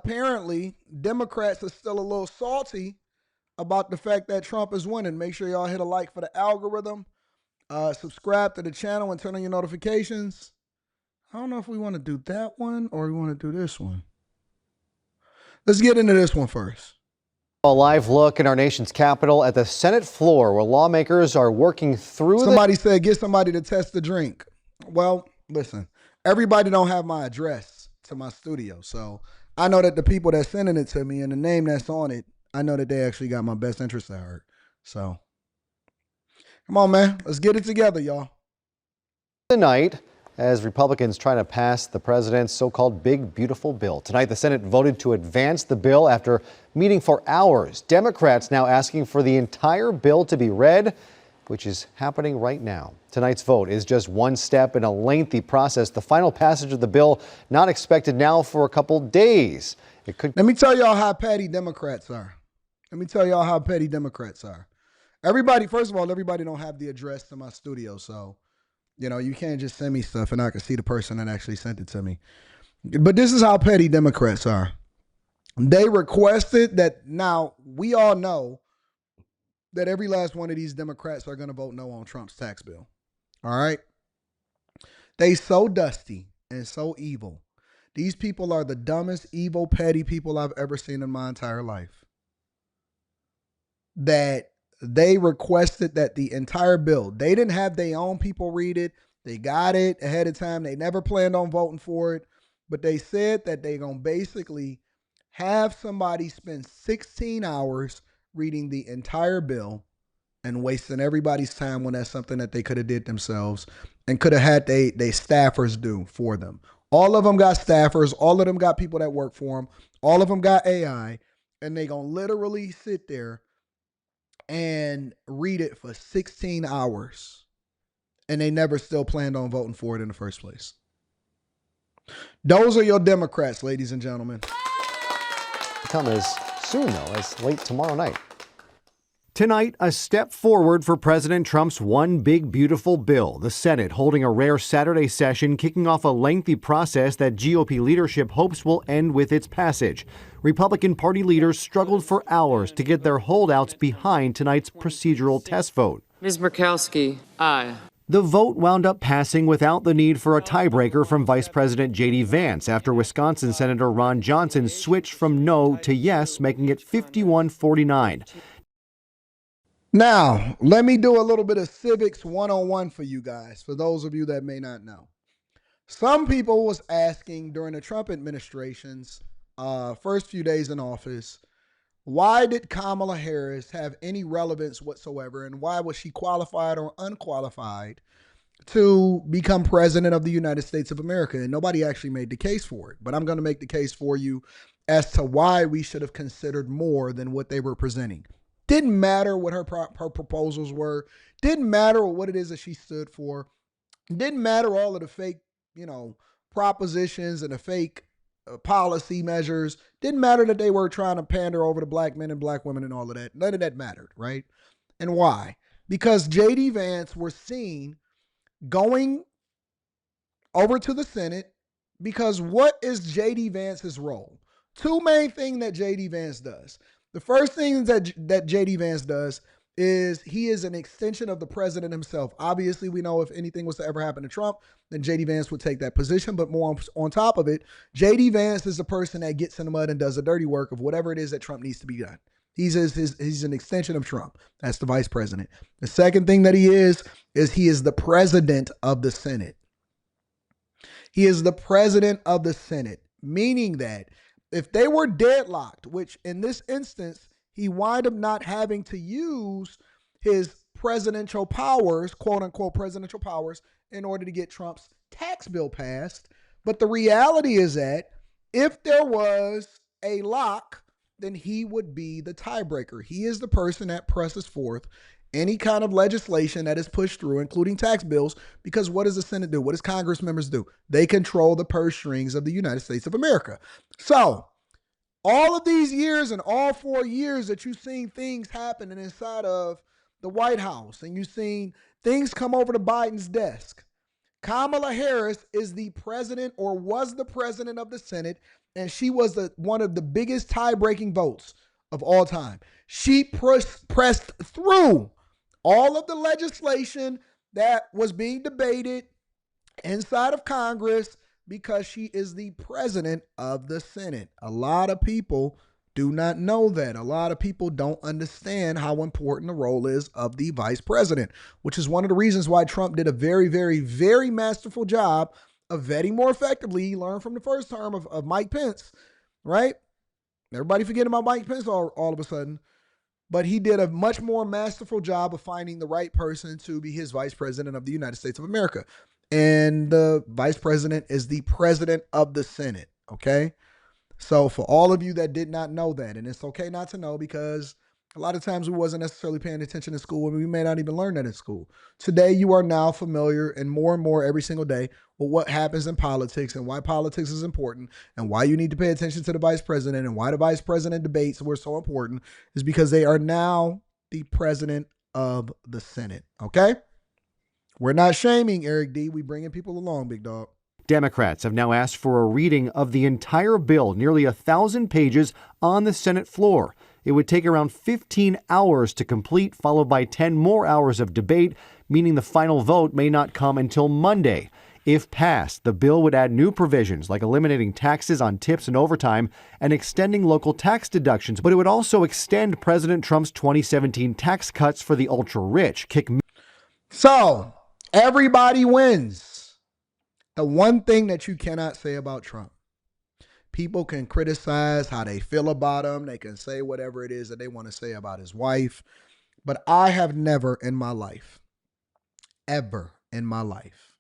apparently Democrats are still a little salty about the fact that Trump is winning. Make sure y'all hit a like for the algorithm. Subscribe to the channel and turn on your notifications. I don't know if we want to do that one or we want to do this one. Let's get into this one first. A live look in our nation's capital at the Senate floor where lawmakers are working through. Somebody said, get somebody to test the drink. Well, listen, everybody don't have my address to my studio. So I know that the people that's sending it to me and the name that's on it, I know that they actually got my best interest at heart. So come on, man. Let's get it together, y'all. Tonight, as Republicans try to pass the president's so-called big, beautiful bill. Tonight, the Senate voted to advance the bill after meeting for hours. Democrats now asking for the entire bill to be read, which is happening right now. Tonight's vote is just one step in a lengthy process. The final passage of the bill not expected now for a couple days. Let me tell y'all how petty Democrats are. Everybody, first of all, everybody don't have the address to my studio, so you can't just send me stuff and I can see the person that actually sent it to me. But this is how petty Democrats are. They requested that. Now, we all know that every last one of these Democrats are going to vote no on Trump's tax bill. All right? They so dusty and so evil. These people are the dumbest, evil, petty people I've ever seen in my entire life. That they requested that the entire bill, they didn't have their own people read it. They got it ahead of time. They never planned on voting for it. But they said that they're going to basically have somebody spend 16 hours reading the entire bill and wasting everybody's time when that's something that they could have did themselves and could have had they staffers do for them. All of them got staffers. All of them got people that work for them. All of them got AI. And they going to literally sit there and read it for 16 hours. And they never still planned on voting for it in the first place. Those are your Democrats, ladies and gentlemen. Come as soon, though, as late tomorrow night. Tonight, a step forward for President Trump's one big, beautiful bill. The Senate holding a rare Saturday session, kicking off a lengthy process that GOP leadership hopes will end with its passage. Republican Party leaders struggled for hours to get their holdouts behind tonight's procedural test vote. Ms. Murkowski, aye. The vote wound up passing without the need for a tiebreaker from Vice President J.D. Vance after Wisconsin Senator Ron Johnson switched from no to yes, making it 51-49. Now, let me do a little bit of civics 101 for you guys, for those of you that may not know. Some people was asking during the Trump administration's first few days in office, why did Kamala Harris have any relevance whatsoever, and why was she qualified or unqualified to become president of the United States of America? And nobody actually made the case for it, but I'm going to make the case for you as to why we should have considered more than what they were presenting. Didn't matter what her proposals were. Didn't matter what it is that she stood for. Didn't matter all of the fake, propositions and the fake policy measures. Didn't matter that they were trying to pander over to black men and black women and all of that. None of that mattered, right? And why? Because J.D. Vance was seen going over to the Senate because what is J.D. Vance's role? Two main things that J.D. Vance does. The first thing that J.D. Vance does is he is an extension of the president himself. Obviously, we know if anything was to ever happen to Trump, then J.D. Vance would take that position. But more on top of it, J.D. Vance is the person that gets in the mud and does the dirty work of whatever it is that Trump needs to be done. He's an extension of Trump. That's the vice president. The second thing that he is he is the president of the Senate. He is the president of the Senate, meaning that if they were deadlocked, which in this instance, he wind up not having to use his presidential powers, quote unquote presidential powers, in order to get Trump's tax bill passed. But the reality is that if there was a lock, then he would be the tiebreaker. He is the person that presses forth any kind of legislation that is pushed through, including tax bills, because what does the Senate do? What does Congress members do? They control the purse strings of the United States of America. So all of these years and all 4 years that you've seen things happening inside of the White House and you've seen things come over to Biden's desk, Kamala Harris is the president or was the president of the Senate, and she was one of the biggest tie-breaking votes of all time. She pressed through all of the legislation that was being debated inside of Congress because she is the president of the Senate. A lot of people do not know that. A lot of people don't understand how important the role is of the vice president, which is one of the reasons why Trump did a very, very, very masterful job of vetting more effectively. He learned from the first term of Mike Pence, right? Everybody forgetting about Mike Pence all of a sudden. But he did a much more masterful job of finding the right person to be his vice president of the United States of America. And the vice president is the president of the Senate, okay? So for all of you that did not know that, and it's okay not to know because a lot of times we wasn't necessarily paying attention in school and we may not even learn that in school. Today, you are now familiar and more every single day with what happens in politics and why politics is important and why you need to pay attention to the vice president and why the vice president debates were so important is because they are now the president of the Senate, okay? We're not shaming Eric D. We bringing people along, big dog. Democrats have now asked for a reading of the entire bill, nearly 1,000 pages, on the Senate floor. It would take around 15 hours to complete, followed by 10 more hours of debate, meaning the final vote may not come until Monday. If passed, the bill would add new provisions like eliminating taxes on tips and overtime and extending local tax deductions, but it would also extend President Trump's 2017 tax cuts for the ultra-rich. So, everybody wins. The one thing that you cannot say about Trump, people can criticize how they feel about him. They can say whatever it is that they want to say about his wife. But I have never in my life, ever in my life,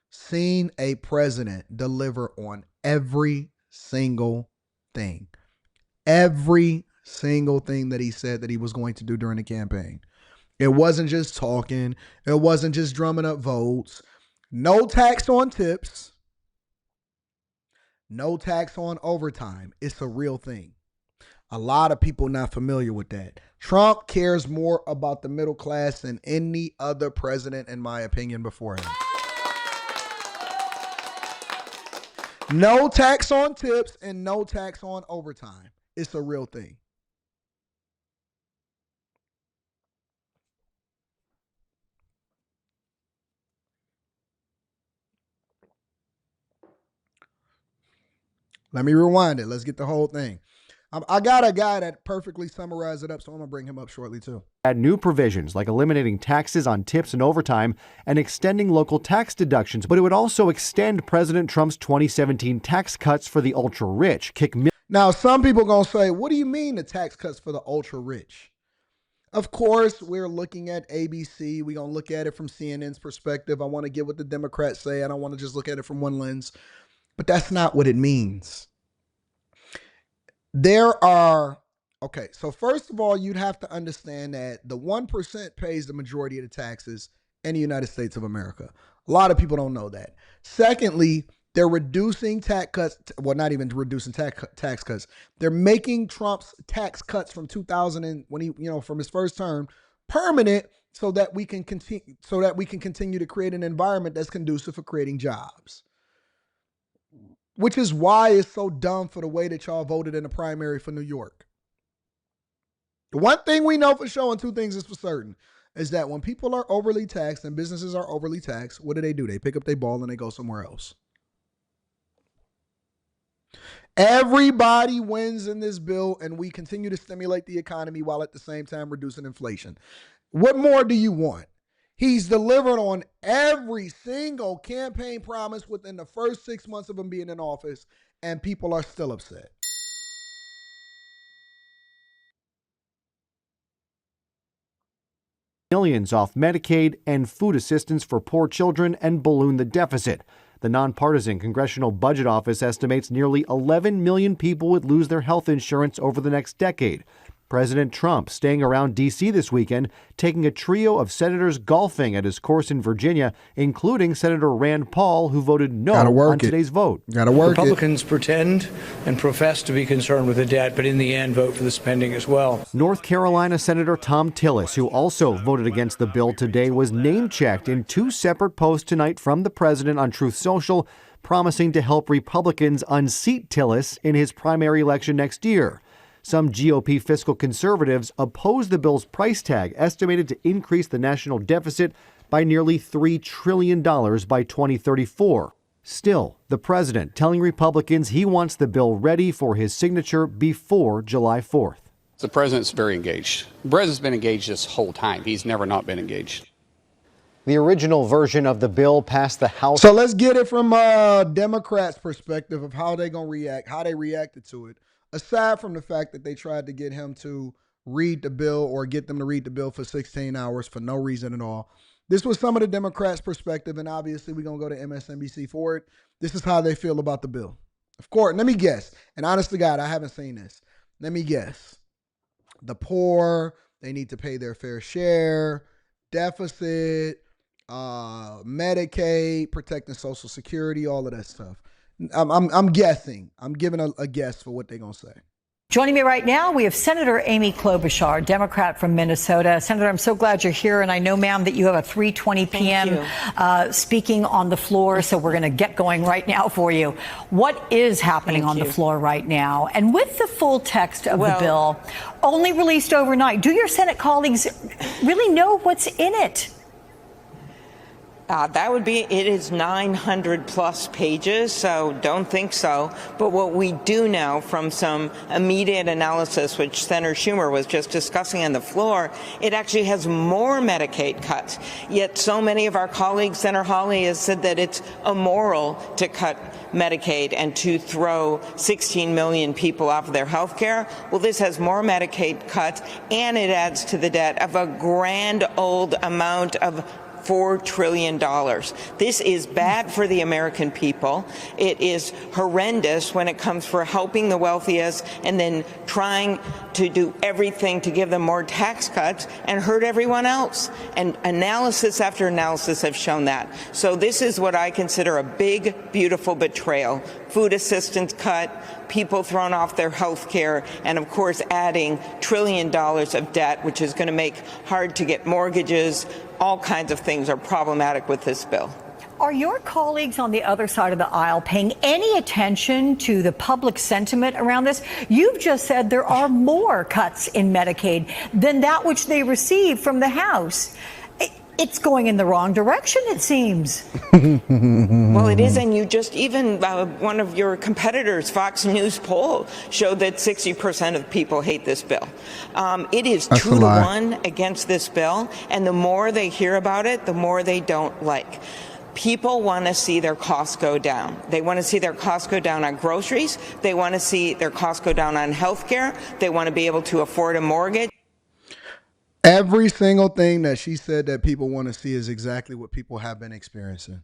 seen a president deliver on every single thing. Every single thing that he said that he was going to do during the campaign. It wasn't just talking. It wasn't just drumming up votes. No tax on tips. No tax on overtime. It's a real thing. A lot of people not familiar with that. Trump cares more about the middle class than any other president, in my opinion, before him. No tax on tips and no tax on overtime. It's a real thing. Let me rewind it. Let's get the whole thing. I got a guy that perfectly summarized it up, so I'm going to bring him up shortly too. Add new provisions like eliminating taxes on tips and overtime and extending local tax deductions, but it would also extend President Trump's 2017 tax cuts for the ultra-rich. Now, some people are going to say, what do you mean the tax cuts for the ultra-rich? Of course, we're looking at ABC. We're going to look at it from CNN's perspective. I want to get what the Democrats say. I don't want to just look at it from one lens. But that's not what it means. Okay, so first of all, you'd have to understand that the 1% pays the majority of the taxes in the United States of America. A lot of people don't know that. Secondly, they're reducing tax cuts. Well, not even reducing tax cuts. They're making Trump's tax cuts from 2000 from his first term permanent so that we can continue to create an environment that's conducive for creating jobs. Which is why it's so dumb for the way that y'all voted in the primary for New York. The one thing we know for sure and two things is for certain is that when people are overly taxed and businesses are overly taxed, what do? They pick up their ball and they go somewhere else. Everybody wins in this bill, and we continue to stimulate the economy while at the same time reducing inflation. What more do you want? He's delivered on every single campaign promise within the first 6 months of him being in office, and people are still upset. Millions off Medicaid and food assistance for poor children and balloon the deficit. The nonpartisan Congressional Budget Office estimates nearly 11 million people would lose their health insurance over the next decade. President Trump staying around D.C. this weekend, taking a trio of senators golfing at his course in Virginia, including Senator Rand Paul, who voted no on today's vote. Gotta work Republicans pretend and profess to be concerned with the debt, but in the end vote for the spending as well. North Carolina Senator Tom Tillis, who also voted against the bill today, was name-checked in two separate posts tonight from the president on Truth Social, promising to help Republicans unseat Tillis in his primary election next year. Some GOP fiscal conservatives oppose the bill's price tag, estimated to increase the national deficit by nearly $3 trillion by 2034. Still, the president telling Republicans he wants the bill ready for his signature before July 4th. The president's very engaged. The president's been engaged this whole time. He's never not been engaged. The original version of the bill passed the House. So let's get it from Democrats' perspective of how they're going to react, how they reacted to it. Aside from the fact that they tried to get him to read the bill or get them to read the bill for 16 hours for no reason at all. This was some of the Democrats' perspective, and obviously we're going to go to MSNBC for it. This is how they feel about the bill. Of course, let me guess. And honest to God, I haven't seen this. Let me guess. The poor, they need to pay their fair share, deficit, Medicaid, protecting Social Security, all of that stuff. I'm guessing. I'm giving a guess for what they're going to say. Joining me right now, we have Senator Amy Klobuchar, Democrat from Minnesota. Senator, I'm so glad you're here. And I know, ma'am, that you have a 3:20 p.m. Speaking on the floor. So we're going to get going right now for you. What is happening on the floor right now? And with the full text of the bill, only released overnight, do your Senate colleagues really know what's in it? That would be, it is 900 plus pages, so don't think so. But what we do know from some immediate analysis, which Senator Schumer was just discussing on the floor, it actually has more Medicaid cuts. Yet so many of our colleagues, Senator Hawley has said that it's immoral to cut Medicaid and to throw 16 million people off of their health care. Well, this has more Medicaid cuts, and it adds to the debt of a grand old amount of $4 trillion. This is bad for the American people. It is horrendous when it comes for helping the wealthiest and then trying to do everything to give them more tax cuts and hurt everyone else. And analysis after analysis have shown that. So this is what I consider a big, beautiful betrayal. Food assistance cut, people thrown off their health care, and of course adding $1 trillion of debt, which is going to make hard to get mortgages. All kinds of things are problematic with this bill. Are your colleagues on the other side of the aisle paying any attention to the public sentiment around this? You've just said there are more cuts in Medicaid than that which they receive from the House. It's going in the wrong direction, it seems. Well, it is, and you just even one of your competitors, Fox News poll, showed that 60% of people hate this bill. It is 2-1 against this bill, and the more they hear about it, the more they don't like. People want to see their costs go down. They want to see their costs go down on groceries. They want to see their costs go down on health care. They want to be able to afford a mortgage. Every single thing that she said that people want to see is exactly what people have been experiencing.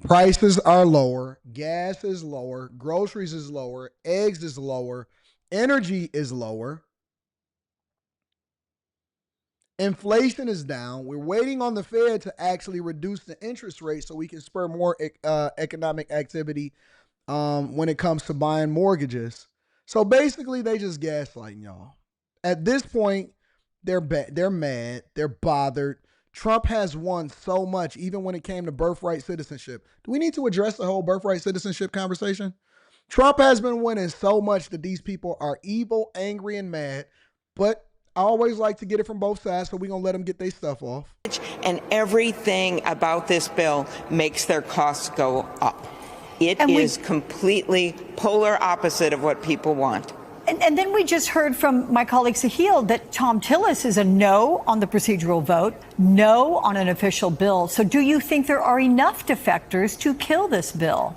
Prices are lower, gas is lower, groceries is lower, eggs is lower, energy is lower. Inflation is down. We're waiting on the Fed to actually reduce the interest rate so we can spur more economic activity when it comes to buying mortgages. So basically, they just gaslighting y'all. At this point, they're mad. They're bothered. Trump has won so much, even when it came to birthright citizenship. Do we need to address the whole birthright citizenship conversation? Trump has been winning so much that these people are evil, angry, and mad. But I always like to get it from both sides, so we're going to let them get their stuff off. And everything about this bill makes their costs go up. It is completely polar opposite of what people want. And then we just heard from my colleague Sahil that Tom Tillis is a no on the procedural vote, no on an official bill. So do you think there are enough defectors to kill this bill?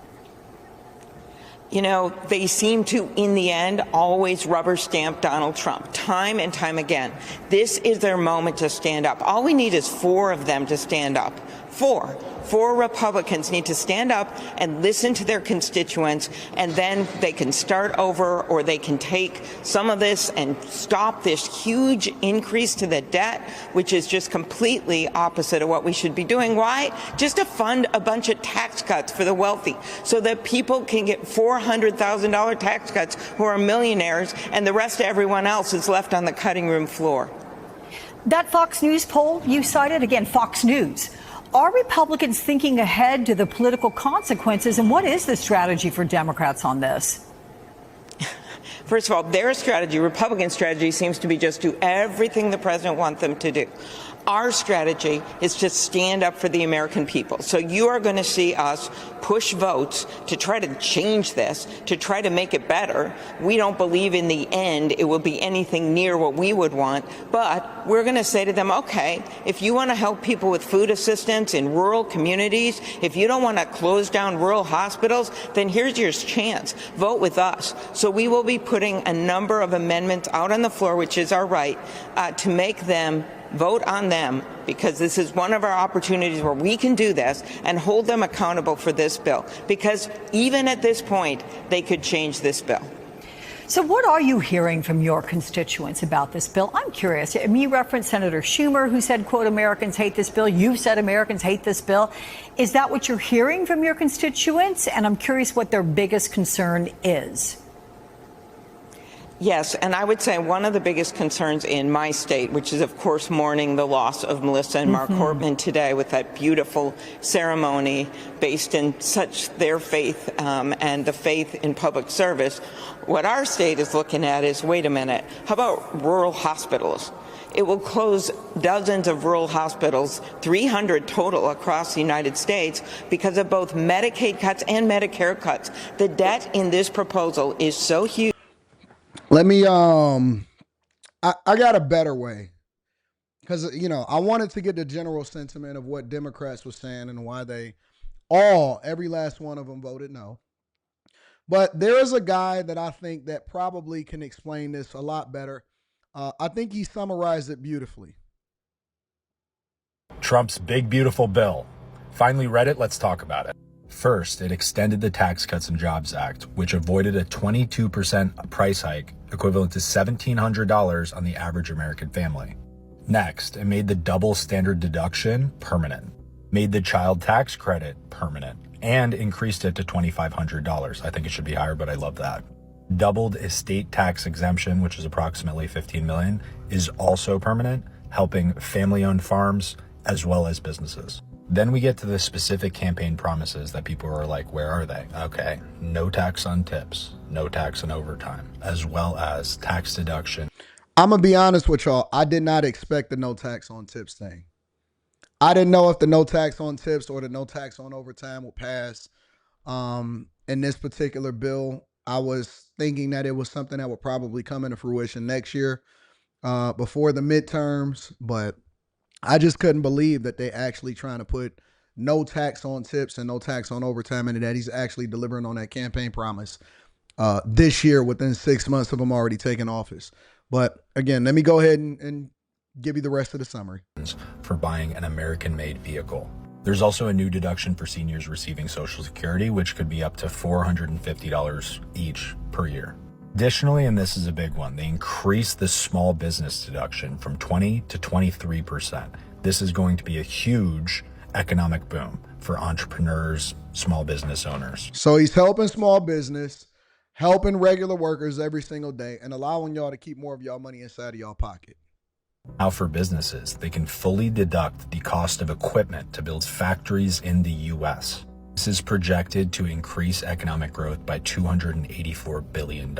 You know, they seem to, in the end, always rubber stamp Donald Trump, time and time again. This is their moment to stand up. All we need is 4 of them to stand up. 4 4 Republicans need to stand up and listen to their constituents, and then they can start over, or they can take some of this and stop this huge increase to the debt, which is just completely opposite of what we should be doing. Why? Just to fund a bunch of tax cuts for the wealthy so that people can get $400,000 tax cuts who are millionaires, and the rest of everyone else is left on the cutting room floor. That Fox News poll you cited, again, Fox News. Are Republicans thinking ahead to the political consequences, and what is the strategy for Democrats on this? First of all, their strategy, Republican strategy, seems to be just do everything the president wants them to do. Our strategy is to stand up for the American people. So you are going to see us push votes to try to change this, to try to make it better. We don't believe in the end it will be anything near what we would want, but we're going to say to them, okay, if you want to help people with food assistance in rural communities, if you don't want to close down rural hospitals, then here's your chance. Vote with us. So we will be putting a number of amendments out on the floor, which is our right, to make them vote on them, because this is one of our opportunities where we can do this and hold them accountable for this bill, because even at this point, they could change this bill. So what are you hearing from your constituents about this bill? I'm curious. I mean, you referenced Senator Schumer, who said, quote, Americans hate this bill. You've said Americans hate this bill. Is that what you're hearing from your constituents? And I'm curious what their biggest concern is. Yes, and I would say one of the biggest concerns in my state, which is, of course, mourning the loss of Melissa and Mark Hortman today with that beautiful ceremony based in such their faith and the faith in public service. What our state is looking at is, wait a minute, how about rural hospitals? It will close dozens of rural hospitals, 300 total across the United States, because of both Medicaid cuts and Medicare cuts. The debt in this proposal is so huge. Let me, I got a better way, because, I wanted to get the general sentiment of what Democrats were saying and why they every last one of them voted no. But there is a guy that I think that probably can explain this a lot better. I think he summarized it beautifully. Trump's big, beautiful bill. Finally read it. Let's talk about it. First, it extended the Tax Cuts and Jobs Act, which avoided a 22% price hike, equivalent to $1,700 on the average American family. Next, it made the double standard deduction permanent, made the child tax credit permanent, and increased it to $2,500. I think it should be higher, but I love that. Doubled estate tax exemption, which is approximately $15 million, is also permanent, helping family-owned farms as well as businesses. Then we get to the specific campaign promises that people are like, where are they? Okay, no tax on tips, no tax on overtime, as well as tax deduction. I'm going to be honest with y'all. I did not expect the no tax on tips thing. I didn't know if the no tax on tips or the no tax on overtime would pass in this particular bill. I was thinking that it was something that would probably come into fruition next year before the midterms, but I just couldn't believe that they actually trying to put no tax on tips and no tax on overtime, and that he's actually delivering on that campaign promise this year within 6 months of him already taking office. But again, let me go ahead and give you the rest of the summary. For buying an American-made vehicle. There's also a new deduction for seniors receiving Social Security, which could be up to $450 each per year. Additionally, and this is a big one, they increased the small business deduction from 20 to 23%. This is going to be a huge economic boom for entrepreneurs, small business owners. So he's helping small business, helping regular workers every single day, and allowing y'all to keep more of y'all money inside of y'all pocket. Now for businesses, they can fully deduct the cost of equipment to build factories in the U.S. This is projected to increase economic growth by $284 billion.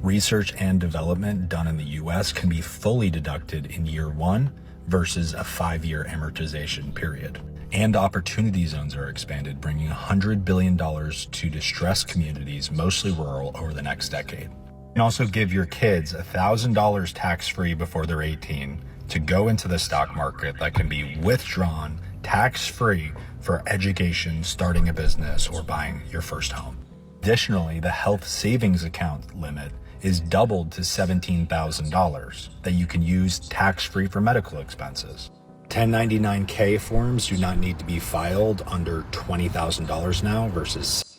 Research and development done in the U.S. can be fully deducted in year one versus a 5-year amortization period. And opportunity zones are expanded, bringing $100 billion to distressed communities, mostly rural, over the next decade. You can also give your kids $1,000 tax-free before they're 18 to go into the stock market that can be withdrawn tax-free for education, starting a business, or buying your first home. Additionally, the health savings account limit is doubled to $17,000 that you can use tax-free for medical expenses. 1099K forms do not need to be filed under $20,000 now versus.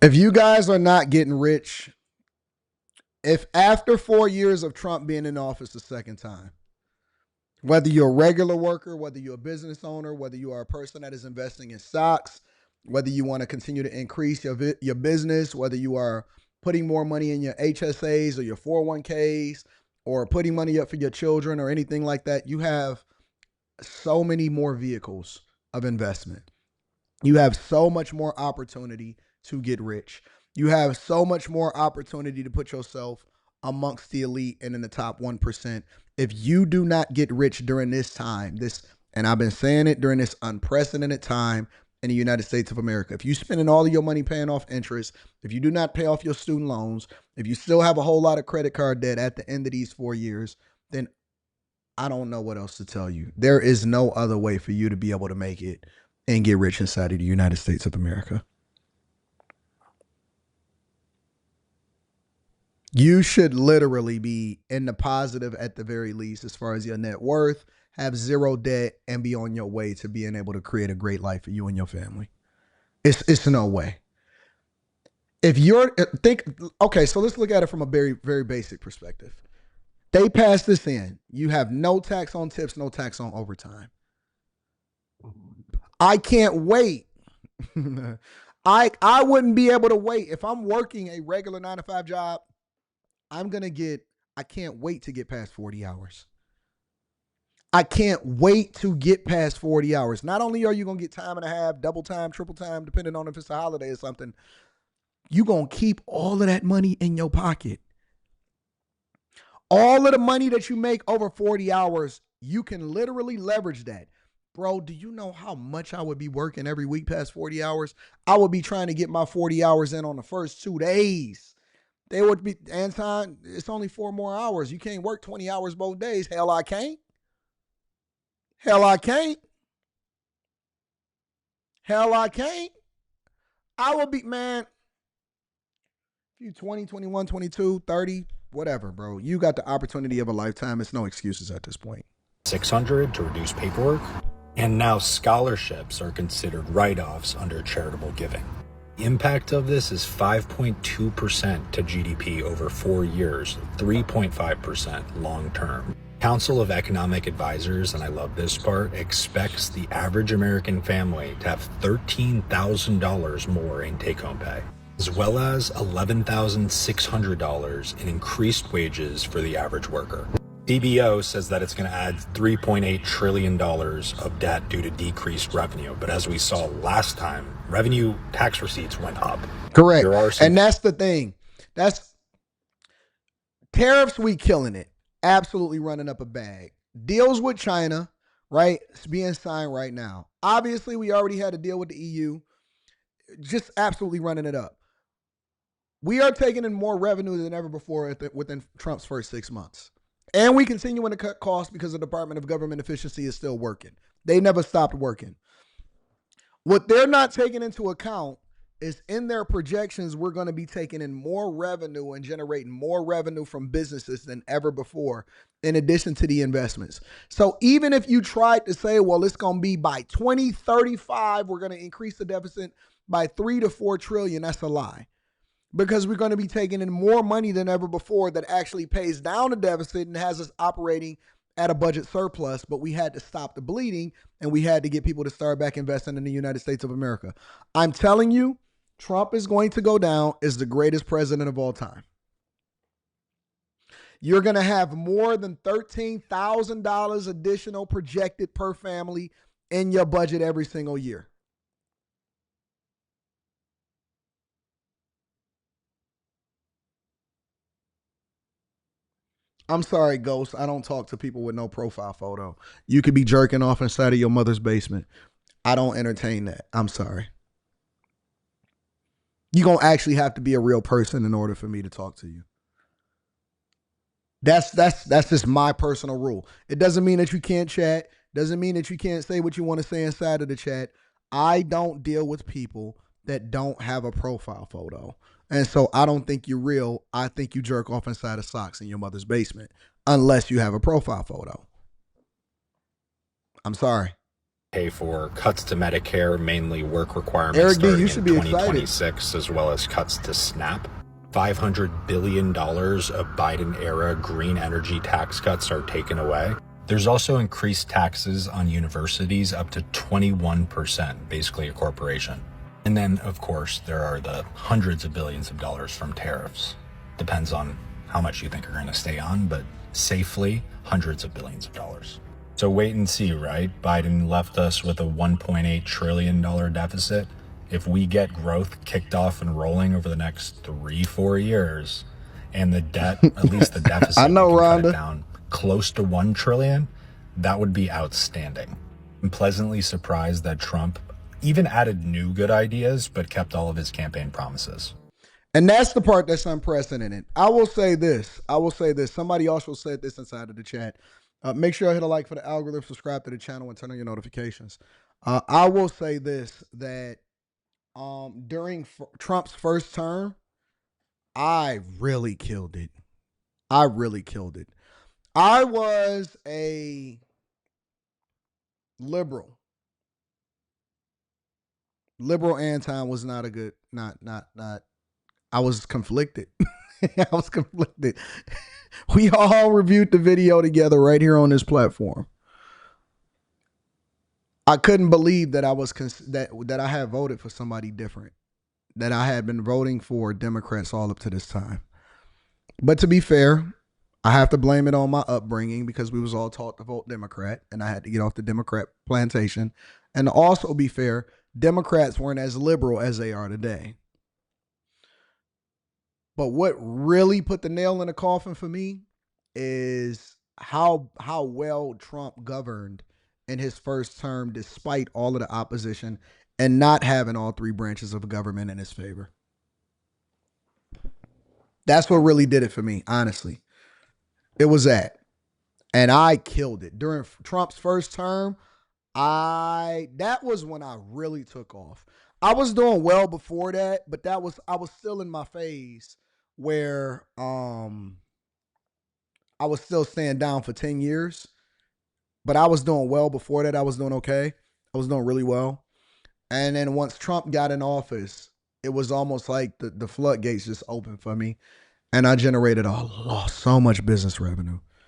If you guys are not getting rich, if after 4 years of Trump being in office the second time, whether you're a regular worker, whether you're a business owner, whether you are a person that is investing in stocks, whether you want to continue to increase your business, whether you are putting more money in your HSAs or your 401ks or putting money up for your children or anything like that, you have so many more vehicles of investment. You have so much more opportunity to get rich. You have so much more opportunity to put yourself amongst the elite and in the top 1%. If you do not get rich during this time, and I've been saying it during this unprecedented time in the United States of America, if you're spending all of your money paying off interest, if you do not pay off your student loans, if you still have a whole lot of credit card debt at the end of these 4 years, then I don't know what else to tell you. There is no other way for you to be able to make it and get rich inside of the United States of America. You should literally be in the positive at the very least as far as your net worth, have zero debt, and be on your way to being able to create a great life for you and your family. It's no way. If you're okay, so let's look at it from a very, very basic perspective. They pass this in. You have no tax on tips, no tax on overtime. I can't wait. I wouldn't be able to wait. If I'm working a regular 9-to-5 job, I can't wait to get past 40 hours. I can't wait to get past 40 hours. Not only are you going to get time and a half, double time, triple time, depending on if it's a holiday or something, you're going to keep all of that money in your pocket. All of the money that you make over 40 hours, you can literally leverage that. Bro, do you know how much I would be working every week past 40 hours? I would be trying to get my 40 hours in on the first 2 days. They would be, Anton, it's only 4 more hours. You can't work 20 hours both days. Hell, I can't. Hell, I can't. Hell, I can't. I would be, man, if you 20, 21, 22, 30, whatever, bro. You got the opportunity of a lifetime. It's no excuses at this point. 600 to reduce paperwork. And now scholarships are considered write-offs under charitable giving. The impact of this is 5.2% to GDP over 4 years, 3.5% long-term. Council of Economic Advisors, and I love this part, expects the average American family to have $13,000 more in take-home pay, as well as $11,600 in increased wages for the average worker. DBO says that it's going to add $3.8 trillion of debt due to decreased revenue. But as we saw last time, revenue tax receipts went up. Correct. And that's the thing. That's tariffs, we killing it. Absolutely running up a bag. Deals with China, right? It's being signed right now. Obviously, we already had a deal with the EU. Just absolutely running it up. We are taking in more revenue than ever before within Trump's first 6 months. And we continuing to cut costs because the Department of Government Efficiency is still working. They never stopped working. What they're not taking into account is in their projections, we're going to be taking in more revenue and generating more revenue from businesses than ever before, in addition to the investments. So even if you tried to say, well, it's going to be by 2035, we're going to increase the deficit by 3 to 4 trillion, that's a lie. Because we're going to be taking in more money than ever before that actually pays down the deficit and has us operating at a budget surplus. But we had to stop the bleeding and we had to get people to start back investing in the United States of America. I'm telling you, Trump is going to go down as the greatest president of all time. You're going to have more than $13,000 additional projected per family in your budget every single year. I'm sorry, Ghost. I don't talk to people with no profile photo. You could be jerking off inside of your mother's basement. I don't entertain that. I'm sorry. You're going to actually have to be a real person in order for me to talk to you. That's just my personal rule. It doesn't mean that you can't chat. Doesn't mean that you can't say what you want to say inside of the chat. I don't deal with people that don't have a profile photo. And so I don't think you're real. I think you jerk off inside of socks in your mother's basement, unless you have a profile photo. I'm sorry. Pay for cuts to Medicare, mainly work requirements Eric D, starting you in should be excited. 2026, as well as cuts to SNAP. $500 billion of Biden-era green energy tax cuts are taken away. There's also increased taxes on universities up to 21%, basically a corporation. And then, of course, there are the hundreds of billions of dollars from tariffs. Depends on how much you think are going to stay on, but safely, hundreds of billions of dollars. So wait and see, right? Biden left us with a $1.8 trillion deficit. If we get growth kicked off and rolling over the next 3-4 years, and the debt, at least the deficit, I know, we can cut Rhonda. it down close to $1 trillion, that would be outstanding. I'm pleasantly surprised that Trump even added new good ideas, but kept all of his campaign promises. And that's the part that's unprecedented. I will say this. Somebody also said this inside of the chat. Make sure you hit a like for the algorithm, subscribe to the channel, and turn on your notifications. I will say this, that during Trump's first term, I really killed it. I was a liberal. Liberal Anton was not a good, not. I was conflicted. We all reviewed the video together right here on this platform. I couldn't believe that that I had voted for somebody different, that I had been voting for Democrats all up to this time. But to be fair, I have to blame it on my upbringing, because we was all taught to vote Democrat, and I had to get off the Democrat plantation. And to also be fair, Democrats weren't as liberal as they are today. But what really put the nail in the coffin for me is how well Trump governed in his first term, despite all of the opposition and not having all three branches of government in his favor. That's what really did it for me, honestly. It was that. And I killed it. During Trump's first term, that was when I really took off. I was doing well before that, but I was still in my phase where I was still staying down for 10 years. But I was doing well before that. I was doing okay. I was doing really well. And then once Trump got in office, it was almost like the floodgates just opened for me. And I generated so much business revenue.